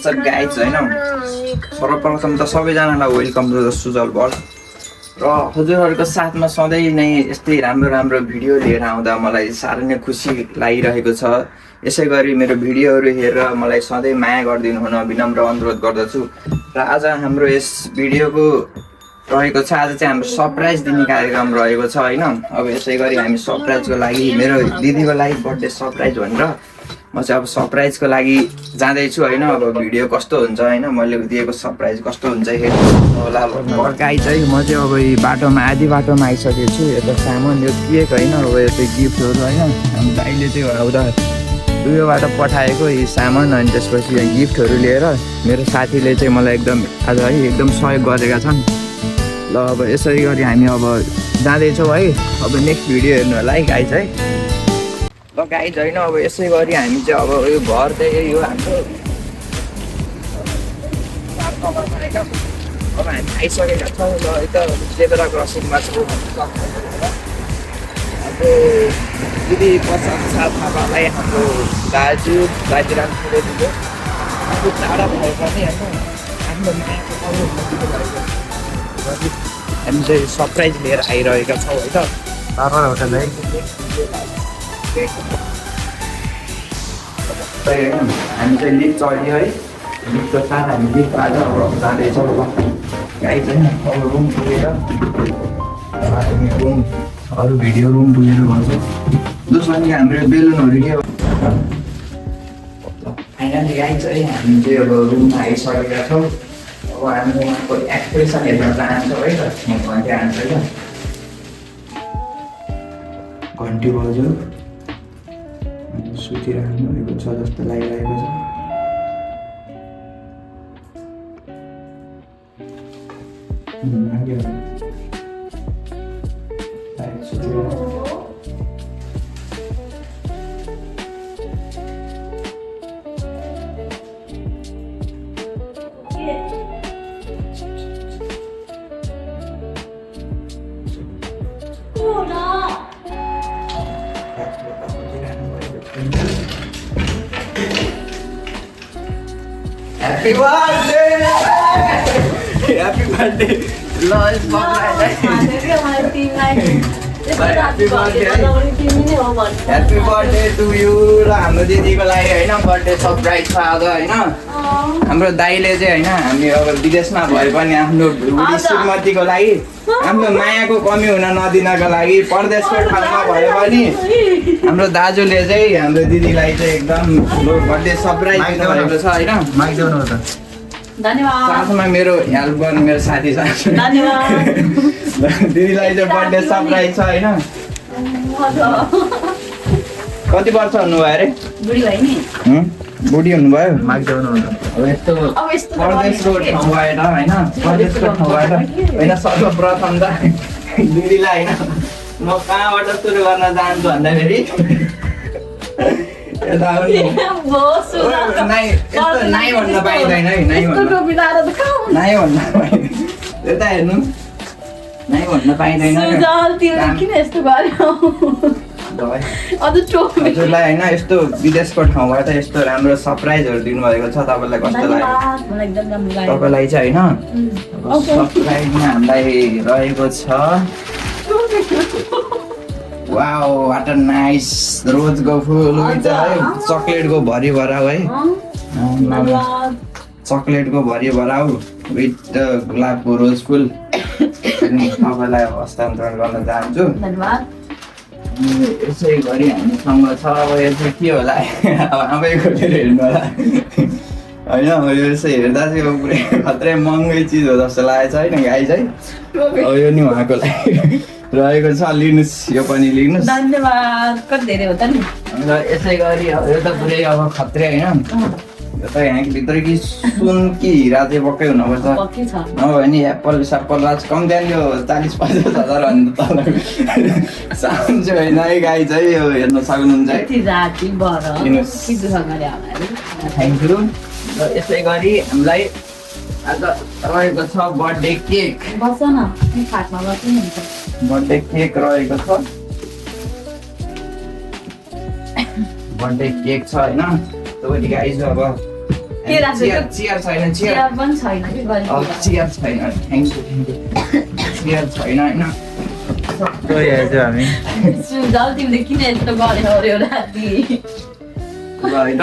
WhatsApp guys होइन सर्वप्रथम त सबैजनालाई welcome to the Sujal world र हजुरहरूको साथमा सधैँ नै यस्तै राम्रो राम्रो भिडियो लिएर आउँदा मलाई साह्रै नै खुसी लागिरहेको छ। यसै गरी मेरो भिडियोहरू हेरेर मलाई सधैँ माया गरिदिनु हुन विनम्र अनुरोध गर्दछु। र आज हाम्रो यस भिडियोको रहेको छ, आज चाहिँ हाम्रो सरप्राइज दिने कार्यक्रम रहेको छ होइन। अब यसै गरी हामी सरप्राइजको लागि मेरो दिदीको लागि बर्थडे सरप्राइज भनेर म चाहिँ अब सरप्राइजको लागि जाँदैछु होइन। अब भिडियो कस्तो हुन्छ होइन, मैले दिएको सरप्राइज कस्तो हुन्छ हेर्नु होला। गाई चाहिँ म चाहिँ अब यी बाटोमा आधी बाटोमा आइसकेको छु। यता सामान यो केक होइन, अब यो चाहिँ गिफ्टहरू होइन, हामी दाइले चाहिँ आउँदा दुईबाट पठाएको यी सामान अनि त्यसपछि गिफ्टहरू लिएर मेरो साथीले चाहिँ मलाई एकदम आज है एकदम सहयोग गरेका छन्। ल अब यसरी गरी हामी अब जाँदैछौँ है। अब नेक्स्ट भिडियो हेर्नु होला है गाइज है। ल गाइज होइन अब यसै गरी हामी चाहिँ अब यो घर चाहिँ यो हाम्रो अब हामी आइसकेका छौँ। ल यता जेब्रा क्रसिङमा छौँ। अब दिदी पश्चात साथमालाई हाम्रो दाजु दाजुराम ठुलो दिदी आफू टाढा भए पनि होइन आफ्नो मायाको हामी चाहिँ सरप्राइज लिएर आइरहेका छौँ है त। होटल है हामी चाहिँ लिफ्ट चढ्यो है। लिफ्टको साथ हामी लिफ्ट आज अब जाँदैछौँ। गाई चाहिँ अब रुम पुगेर हामी रुम अरू भिडियो रुम पुगेर गर्छौँ। जसमा कि हाम्रो बेलुनहरू के फाइनली गाई चाहिँ हामी चाहिँ अब रुममा आइसकेका छौँ। अब हामी उहाँको एक्सप्रेसन हेर्न चाहन्छौँ है त। म घन्टी हान्छ क्या, घन्टी बज्यो सुतिराख्नु भएको छ जस्तो लागिरहेको छ। Happy birthday! Happy birthday! Happy birthday to you! र हाम्रो दिदीको लागि होइन बर्थडे सरप्राइज छ आज होइन। हाम्रो दाइले चाहिँ होइन हामी अब विदेशमा भए पनि आफ्नो बुढी श्रीमतीको लागि आफ्नो मायाको कमी हुन नदिनको लागि परदेशको ठाउँमा भए पनि हाम्रो दाजुले चाहिँ हाम्रो दिदीलाई चाहिँ एकदम ठुलो बर्थडे सरप्राइज दिनुभएको छ होइन। मागिदेउनु त धन्यवाद। साथमा मेरो हेल्प गर्ने मेरो साथी छ दिदीलाई चाहिँ बर्थडे सरप्राइज छ होइन। कति वर्ष हुनुभयो अरे? बुढी हुनुभयो। मागिदेउनु अब यस्तो परदेशको ठाउँबाट होइन, परदेशको ठाउँबाट होइन सर्वप्रथम त दिदीलाई होइन म कहाँबाट सुरु गर्न चाहन्छु भन्दाखेरि नाइ भन्न पाइँदैन है। नाइ भन्न यता हेर्नु नाइ भन्न पाइँदैन हजुरलाई होइन यस्तो विदेशको ठाउँबाट यस्तो राम्रो सरप्राइजहरू दिनुभएको छ। तपाईँलाई कस्तो लाग्यो? तपाईँलाई चाहिँ होइन सरप्राइजमा हामीलाई रहेको छ वाओ वाट अ नाइस रोजको फुल विथ चक्लेटको भरि भराउ है, चक्लेटको भरि भराउ विथ गुलाबको रोज फुल तपाईँलाई हस्तान्तरण गर्न चाहन्छु। यसै गरी हामीसँग छ अब यो चाहिँ के होला अब आफै खोलेर हेर्नु होला होइन। अब यो यसो हेर्दा चाहिँ अब पुरै खत्रै महँगै चिज हो जस्तो लागेको छ होइन गाई चाहिँ। अब यो नि उहाँको लागि रहेको छ, लिनुहोस् यो पनि लिनुहोस्। धन्यवाद। कति धेरै हो त नि। र यसै गरी अब यो त पुरै अब खत्रै होइन। यो त यहाँ भित्र कि सुन कि हिरा चाहिँ पक्कै हुनुपर्छ। नभए नि एप्पल स्याप्पल राज कम त्यहाँ यो 40-50 हजार भन्दा तल साउन्ड चाहिँ होइन है गाई चाहिँ यो हेर्न सक्नुहुन्छ है। Thank you. र यसै गरी हामीलाई आज रहेको छ बर्थडे केक। बर्थडे केक रहेको छ, बर्थडे केक छ होइन। तपाईँले गाइज अब के राख्छ चियर छैन चियर चियर पनि छैन कि चियर छैन थ्याङ्क यू चियर छैन होइन गइहाल्छ हामी सुझाउ तिमीले किन यस्तो गर्यो अरे राति ल है त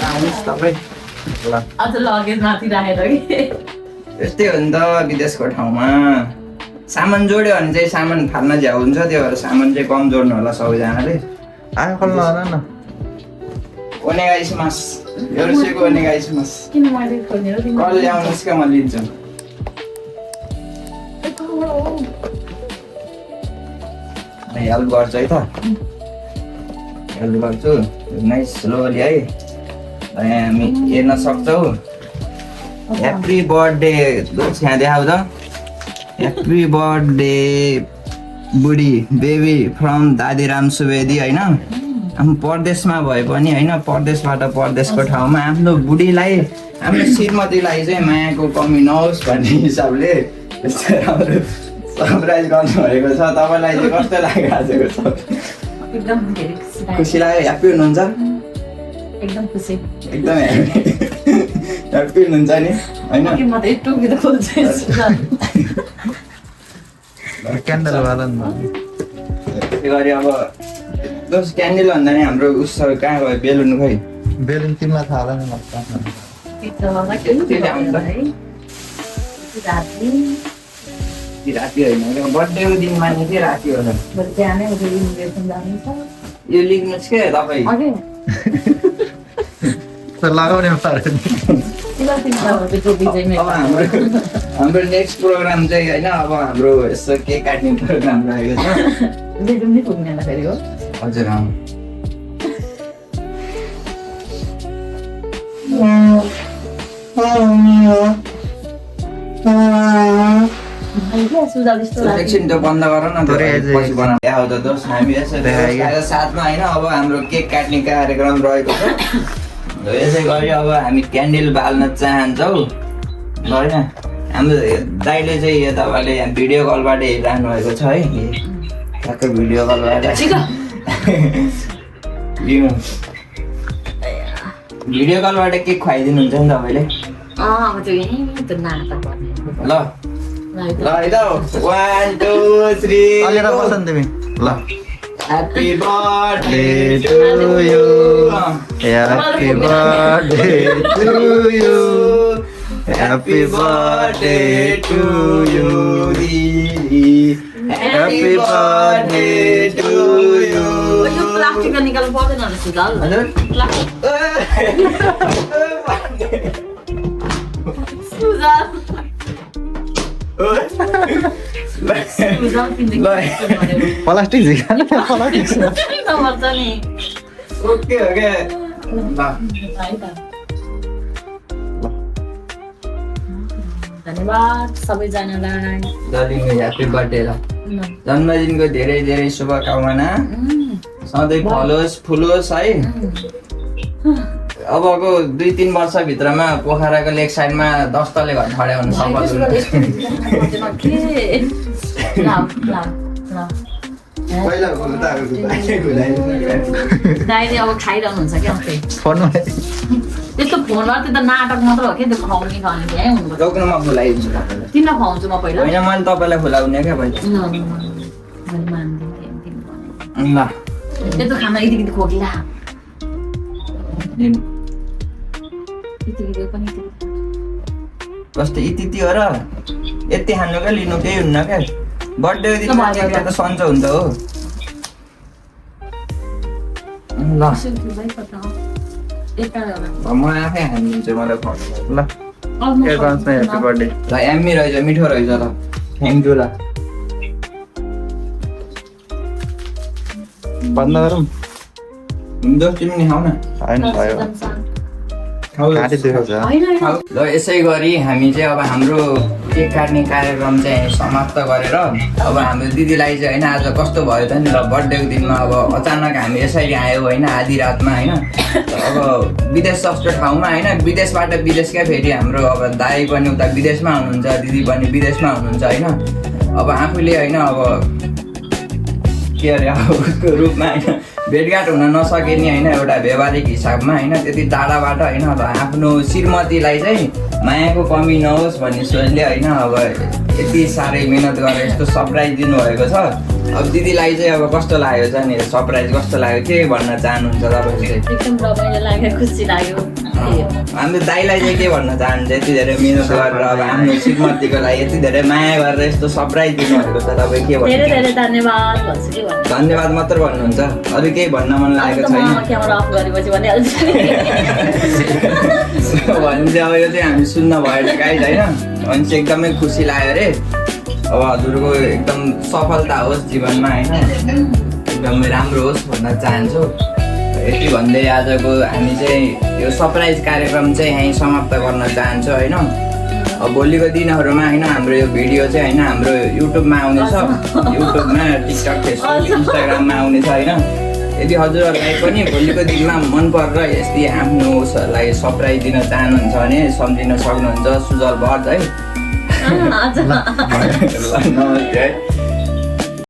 आउनुहोस् तपाईँ ल अझ लगेज माथि राखेर कि यस्तै हो नि त विदेशको ठाउँमा सामान जोड्यो भने चाहिँ सामान फाल्न झ्याउ हुन्छ त्यो भएर सामान चाहिँ कम जोड्नु होला सबैजनाले आँखा खोल्न होला न ओनेगाइसमास एउटैको ओनेगाइसमास किन मैले खोल्ने हो तिमी कल ल्याउनुहोस् क्या म लिन्छु हेल्प गर्छु है त हेल्प गर्छु नाइस स्लोली है हामी हेर्न सक्छौ ह्याप्पी बर्थडे यहाँ देखाउ त ह्याप्पी बर्थडे बुढी बेबी फ्रम दादीराम सुवेदी होइन हामी परदेशमा भए पनि होइन परदेशबाट परदेशको ठाउँमा आफ्नो बुढीलाई आफ्नो श्रीमतीलाई चाहिँ मायाको कमी नहोस् भन्ने हिसाबले यस्तो राम्रो सरप्राइज गर्नुभएको छ तपाईँलाई चाहिँ कस्तो लागिरहेको छ एकदम धेरै खुसी लाग्यो खुसी लाग्यो ह्याप्पी हुनुहुन्छ एकदम खुसी एकदम ह्याप्पी हुनुहुन्छ नि होइन कि म त टुकी त खोल्छु क्यान्डल वाला नि त्यो गरी अब दोस क्यान्डल भन्दा नि हाम्रो उस कहाँ गयो बेलुन खोइ बेलुन तिमीलाई थाहा होला नि लाग्छ राति होइन बर्थडेको दिन मान्ने चाहिँ राति होला बिहानै इन्भिटेसन जानु छ यो लेख्नुहोस् क्या तपाईँ अघि लगाउने पाऱ्यो नि अब हाम्रो नेक्स्ट प्रोग्राम चाहिँ होइन अब हाम्रो यसो केक काट्ने प्रोग्राम रहेको छ बेडरुम नै पुग्ने फेरि हो हजुर सुझाव यस्तो लाग्यो एकछिन त्यो बन्द गर न थोरै अझै। पछि बनाऊ देखाउ त दोस्त हामी यसो देखाएर साथमा होइन अब हाम्रो केक काट्ने कार्यक्रम रहेको छ यसै गरी अब हामी क्यान्डल बाल्न चाहन्छौँ ल होइन हाम्रो दाइले चाहिँ यो तपाईँले यहाँ भिडियो कलबाट हेरिरहनु भएको छ है ठ्याक्कै भिडियो कलबाट भिडियो कलबाट केक खुवाइदिनुहुन्छ नि तपाईँले अब त्यो यहीँ त्यो नाटक गर्ने ल ल है त 1 2 3 अलिएर बस नि तिमी ल Happy birthday to you. Happy birthday to you. Happy birthday to you. Happy birthday to you. यो प्लास्टिक निकाल्नु पर्दैन होला सुझाव हजुर सुझाव सुझाव तिमीले ल प्लास्टिक झिका प्लास्टिक नमर्छ नि ओके ओके ल है त धन्यवाद सबैजनालाई दार्जिलिङको ह्याप्पी बर्थडे ल जन्मदिनको धेरै धेरै शुभकामना सधैँ फलोस् फुलोस् है अबको 2-3 वर्षभित्रमा पोखराको लेक साइडमा 10 तले घर खडाउन सफल पहिला दाइले अब खाइरहनुहुन्छ क्या त्यही फोनमा त्यस्तो फोनमा त्यो त नाटक मात्र हो क्या त्यो खुवाउने खाने त्यहीँ हुनुपर्छ जोक्नमा खुलाइदिन्छु तपाईँलाई तिमीलाई खुवाउँछु म पहिला होइन मैले तपाईँलाई खुलाउने क्या पहिला मैले मान्दिनँ तिमी ल त्यस्तो खाना यति खोकिला लिनु। यति पनि कस्तो यति हो र यति खानु क्या लिनु केही हुन्न क्या बर्थडेको दिन त सन्चो हुन्छ हो ल म आफै हानिदिन्छु मलाई खुवाउनु। ल एडभान्समा ह्याप्पी बर्थडे ल एम्मी रहेछ मिठो रहेछ ल थ्याङ्क यू ल बन्द गरौँ दोस्त तिमी नि खाऊ न होइन भयो काटी देखाउँछ ल यसै गरी हामी चाहिँ अब हाम्रो केक काट्ने कार्यक्रम चाहिँ समाप्त गरेर अब हाम्रो दिदीलाई चाहिँ होइन आज कस्तो भयो त नि ल बर्थडेको दिनमा अब अचानक हामी यसरी आयौँ होइन आधी रातमा होइन अब विदेश जस्तो ठाउँमा होइन विदेशबाट विदेशकै फेरि हाम्रो अब दाइ पनि उता विदेशमा हुनुहुन्छ दिदी पनि विदेशमा हुनुहुन्छ होइन अब आफूले होइन अब के अरे अब उसको रूपमा होइन भेटघाट हुन नसके नि होइन एउटा व्यवहारिक हिसाबमा होइन त्यति टाढाबाट होइन अब आफ्नो श्रीमतीलाई चाहिँ मायाको कमी नहोस् भन्ने सोचले होइन अब यति साह्रै मिहिनेत गरेर यस्तो सरप्राइज दिनुभएको छ। अब दिदीलाई चाहिँ अब कस्तो लाग्यो जाने सरप्राइज कस्तो लाग्यो के भन्न चाहनुहुन्छ तपाईँले चाहिँ? एकदम रमाइलो लाग्यो, खुसी लाग्यो। हाम्रो दाइलाई चाहिँ के भन्न चाहनुहुन्छ यति धेरै मिहिनेत गरेर अब आफ्नो श्रीमतीको लागि यति धेरै माया गरेर यस्तो सरप्राइज दिनुभएको छ तपाईँ के भन्नु? धेरै धेरै धन्यवाद भन्छु के भन्नु। धन्यवाद मात्र भन्नुहुन्छ अरू केही भन्न मन लागेको छैन? क्यामेरा अफ गरेपछि भनिहाल्छु। भने चाहिँ अब यो चाहिँ हामी सुन्न भएन गाइज होइन भने चाहिँ एकदमै खुसी लाग्यो अरे। अब हजुरको एकदम सफलता होस् जीवनमा होइन एकदमै राम्रो होस् भन्न चाहन्छु। यति भन्दै आजको हामी चाहिँ यो सरप्राइज कार्यक्रम चाहिँ यहीँ समाप्त गर्न चाहन्छु होइन। अब भोलिको दिनहरूमा होइन हाम्रो यो भिडियो चाहिँ होइन हाम्रो युट्युबमा आउनेछ, युट्युबमा टिकटक फेसबुक इन्स्टाग्राममा आउनेछ होइन। यदि हजुरहरूलाई पनि भोलिको दिनमा मन परेर यस्तै आफ्नो उसहरूलाई सरप्राइज दिन चाहनुहुन्छ भने सम्झिन सक्नुहुन्छ सुजल भट्ट है। ल नमस्ते है।